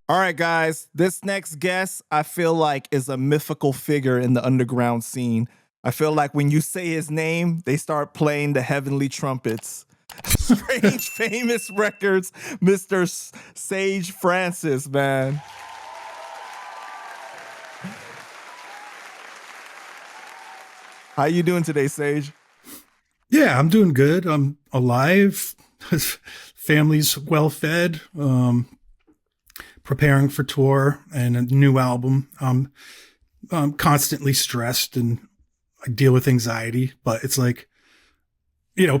All right, guys, this next guest I feel like is a mythical figure in the underground scene. I feel like when you say his name, they start playing the heavenly trumpets. Strange Famous Records, Mr. Sage Francis, man. How you doing today, Sage? Yeah, I'm doing good. I'm alive. Family's well fed. Preparing for tour and a new album. I'm constantly stressed and I deal with anxiety, but it's like,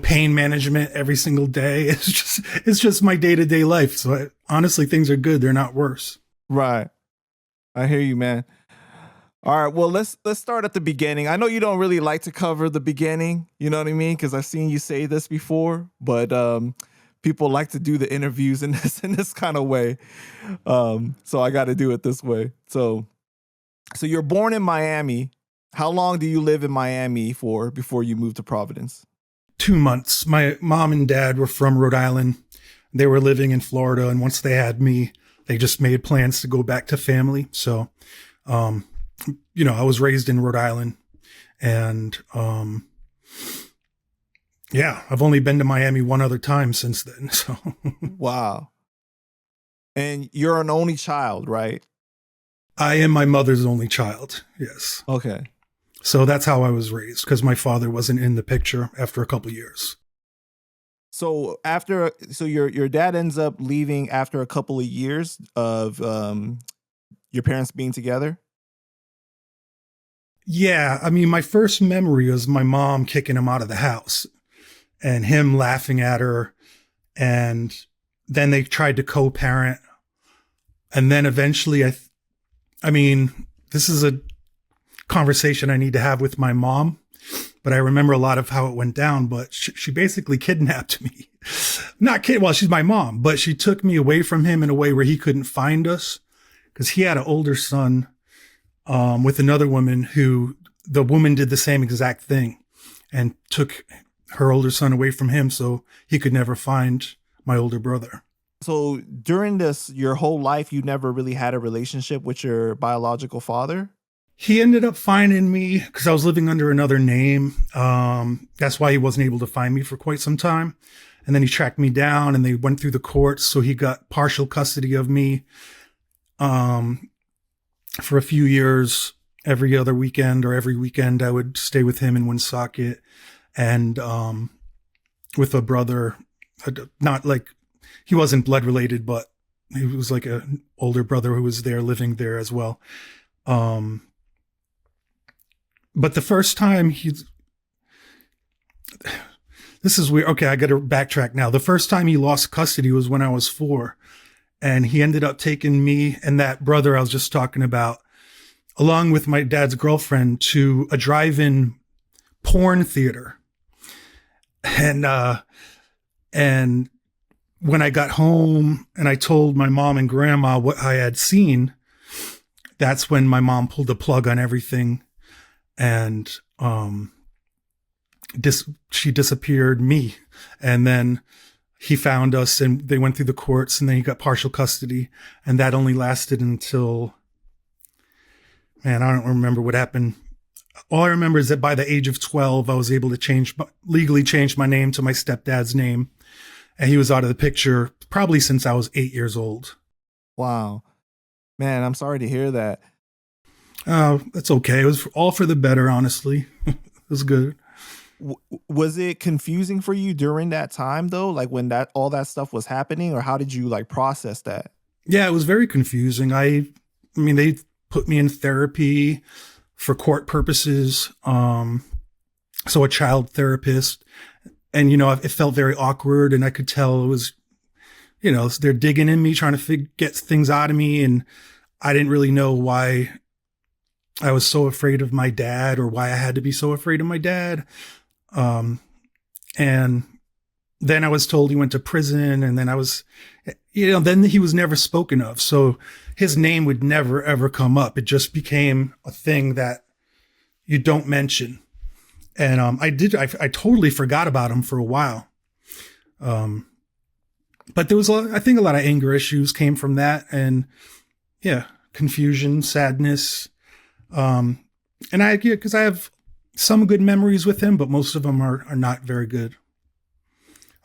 pain management every single day. It's just my day-to-day life. So honestly, things are good. They're not worse. Right. I hear you, man. All right, well, let's start at the beginning. I know you don't really like to cover the beginning, you know what I mean? Because I've seen you say this before, but people like to do the interviews in this kind of way. So I got to do it this way. So you're born in Miami. How long do you live in Miami for before you moved to Providence? 2 months. My mom and dad were from Rhode Island. They were living in Florida. And once they had me, they just made plans to go back to family. So, I was raised in Rhode Island and, I've only been to Miami one other time since then. So, wow. And you're an only child, right? I am my mother's only child. Yes. Okay. So that's how I was raised because my father wasn't in the picture after a couple of years. So your dad ends up leaving after a couple of years of your parents being together? Yeah. I mean, my first memory was my mom kicking him out of the house and him laughing at her. And then they tried to co-parent. And then eventually I mean, this is a conversation I need to have with my mom, but I remember a lot of how it went down, but she basically kidnapped me. Well, she's my mom, but she took me away from him in a way where he couldn't find us because he had an older son with another woman who the woman did the same exact thing and took her older son away from him so he could never find my older brother. So during your whole life, you never really had a relationship with your biological father? He ended up finding me because I was living under another name. That's why he wasn't able to find me for quite some time. And then he tracked me down and they went through the courts. So he got partial custody of me for a few years. Every other weekend or every weekend, I would stay with him in Woonsocket and with a brother, not like he wasn't blood related, but he was like an older brother who was there living there as well. But the first time this is weird. Okay, I got to backtrack now. The first time he lost custody was when I was 4. And he ended up taking me and that brother I was just talking about, along with my dad's girlfriend, to a drive-in porn theater. And when I got home and I told my mom and grandma what I had seen, that's when my mom pulled the plug on everything. And she disappeared me. And then he found us and they went through the courts and then he got partial custody. And that only lasted until, I don't remember what happened. All I remember is that by the age of 12, I was able to legally change my name to my stepdad's name. And he was out of the picture probably since I was 8 years old. Wow. Man, I'm sorry to hear that. That's okay. It was all for the better, honestly. It was good. Was it confusing for you during that time though? Like when all that stuff was happening, or how did you like process that? Yeah, it was very confusing. I mean, they put me in therapy for court purposes. So a child therapist, and, it felt very awkward and I could tell it was, they're digging in me, trying to get things out of me. And I didn't really know why I was so afraid of my dad or why I had to be so afraid of my dad. And then I was told he went to prison and then then he was never spoken of. So his name would never, ever come up. It just became a thing that you don't mention. And I totally forgot about him for a while. but there was, I think, a lot of anger issues came from that, and yeah, confusion, sadness. And because I have some good memories with him, but most of them are not very good,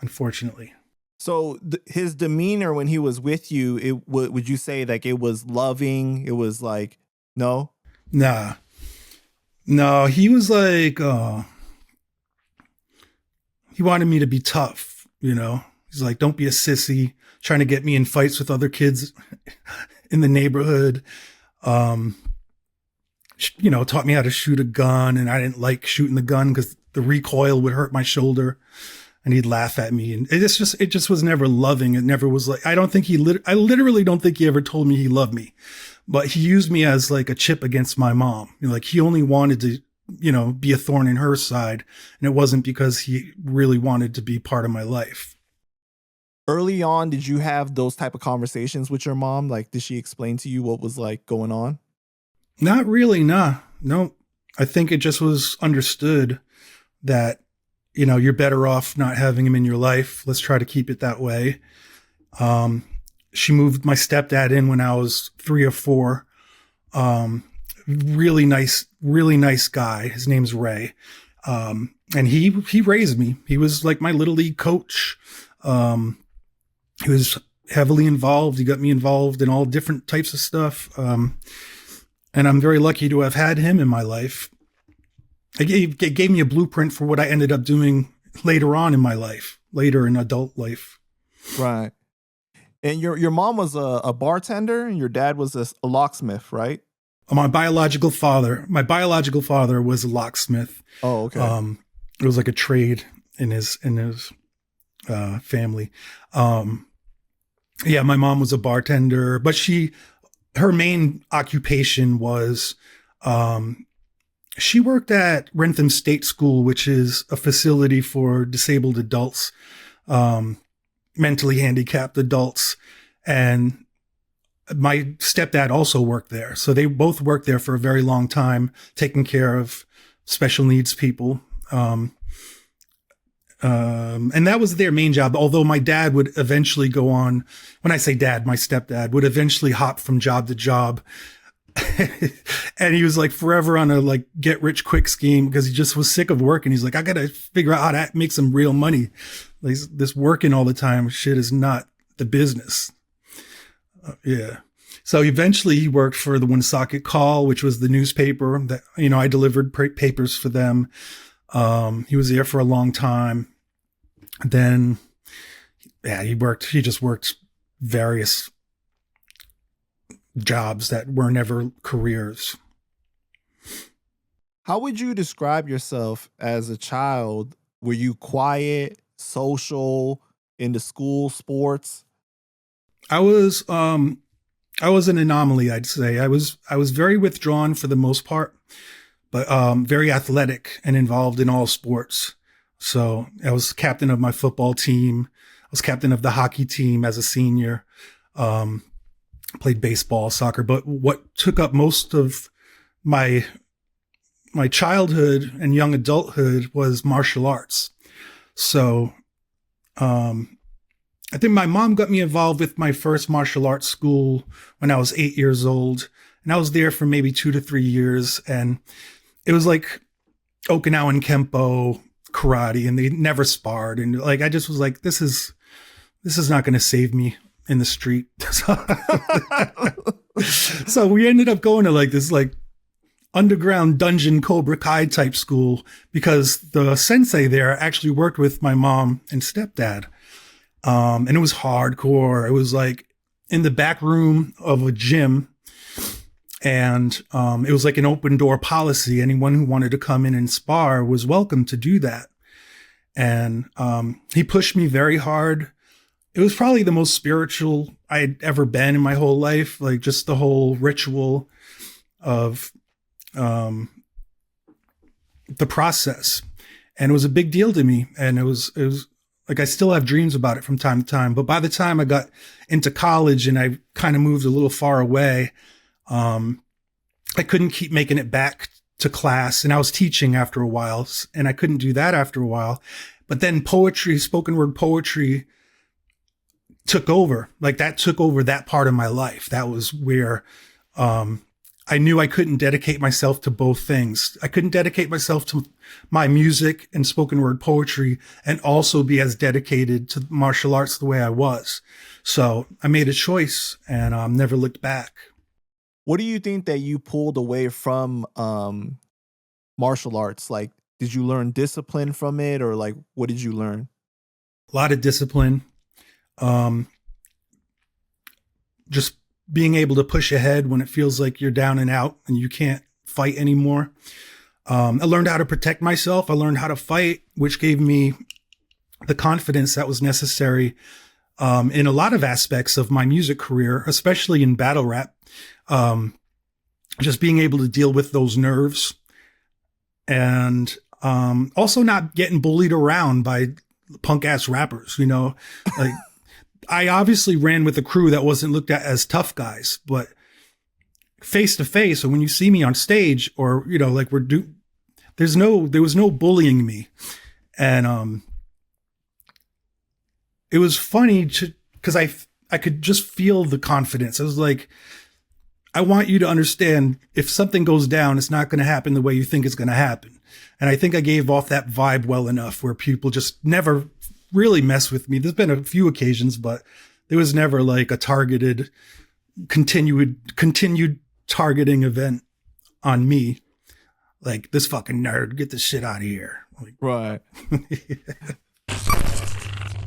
unfortunately. So his demeanor when he was with you, would you say like it was loving? It was like, no? Nah, no, he was like, he wanted me to be tough, you know? He's like, don't be a sissy, trying to get me in fights with other kids in the neighborhood. Taught me how to shoot a gun, and I didn't like shooting the gun because the recoil would hurt my shoulder, and he'd laugh at me. And it just was never loving. It never was like, I literally don't think he ever told me he loved me, but he used me as like a chip against my mom. Like he only wanted to, be a thorn in her side. And it wasn't because he really wanted to be part of my life. Early on, did you have those type of conversations with your mom? Like, did she explain to you what was like going on? Not really, nah. No. I think it just was understood that, you're better off not having him in your life. Let's try to keep it that way. She moved my stepdad in when I was 3 or 4. Really nice guy. His name's Ray. And he raised me. He was like my little league coach. He was heavily involved. He got me involved in all different types of stuff. And I'm very lucky to have had him in my life. It gave me a blueprint for what I ended up doing later on in my life, later in adult life. Right. And your mom was a bartender and your dad was a locksmith, right? My biological father was a locksmith. Oh, okay. It was like a trade in his family. Yeah, my mom was a bartender, but her main occupation was, she worked at Rentham State School, which is a facility for disabled adults, mentally handicapped adults. And my stepdad also worked there. So they both worked there for a very long time, taking care of special needs people. And that was their main job. Although my dad would eventually go on, when I say dad, my stepdad would eventually hop from job to job. And he was like forever on a like get rich quick scheme because he just was sick of work. And he's like, I got to figure out how to make some real money. Like this working all the time shit is not the business. Yeah. So eventually he worked for the Woonsocket Call, which was the newspaper that, I delivered papers for them. He was there for a long time. Then, yeah, he just worked various jobs that were never careers. How would you describe yourself as a child? Were you quiet, social, into school, sports? I was an anomaly, I'd say. I was very withdrawn for the most part, but very athletic and involved in all sports. So I was captain of my football team. I was captain of the hockey team as a senior. Played baseball, soccer, but what took up most of my childhood and young adulthood was martial arts. So, I think my mom got me involved with my first martial arts school when I was 8 years old. And I was there for maybe 2 to 3 years. And it was like Okinawan Kempo karate, and they never sparred. And like, I just was like, this is not going to save me in the street. So we ended up going to like this like underground dungeon Cobra Kai type school because the sensei there actually worked with my mom and stepdad. And it was hardcore. It was like in the back room of a gym. And it was like an open door policy. Anyone who wanted to come in and spar was welcome to do that. And he pushed me very hard. It was probably the most spiritual I'd ever been in my whole life. Like just the whole ritual of the process. And it was a big deal to me. And it was like, I still have dreams about it from time to time. But by the time I got into college and I kind of moved a little far away, I couldn't keep making it back to class. And I was teaching after a while, and I couldn't do that after a while. But then poetry, spoken word poetry, took over. Like that took over that part of my life. That was where I knew I couldn't dedicate myself to both things. I couldn't dedicate myself to my music and spoken word poetry and also be as dedicated to martial arts the way I was. So I made a choice and never looked back. What do you think that you pulled away from martial arts? Like, did you learn discipline from it, or like, what did you learn? A lot of discipline. Just being able to push ahead when it feels like you're down and out and you can't fight anymore. I learned how to protect myself. I learned how to fight, which gave me the confidence that was necessary in a lot of aspects of my music career, especially in battle rap. Just being able to deal with those nerves and also not getting bullied around by punk ass rappers, you know, like I obviously ran with a crew that wasn't looked at as tough guys, but face to face, or when you see me on stage, or you know, like there was no bullying me, and it was funny because I could just feel the confidence. I was like, I want you to understand, if something goes down, it's not going to happen the way you think it's going to happen, and I think I gave off that vibe well enough where people just never really mess with me. There's been a few occasions, but there was never like a targeted, continued targeting event on me. Like, this fucking nerd, get this shit out of here. Like, Right.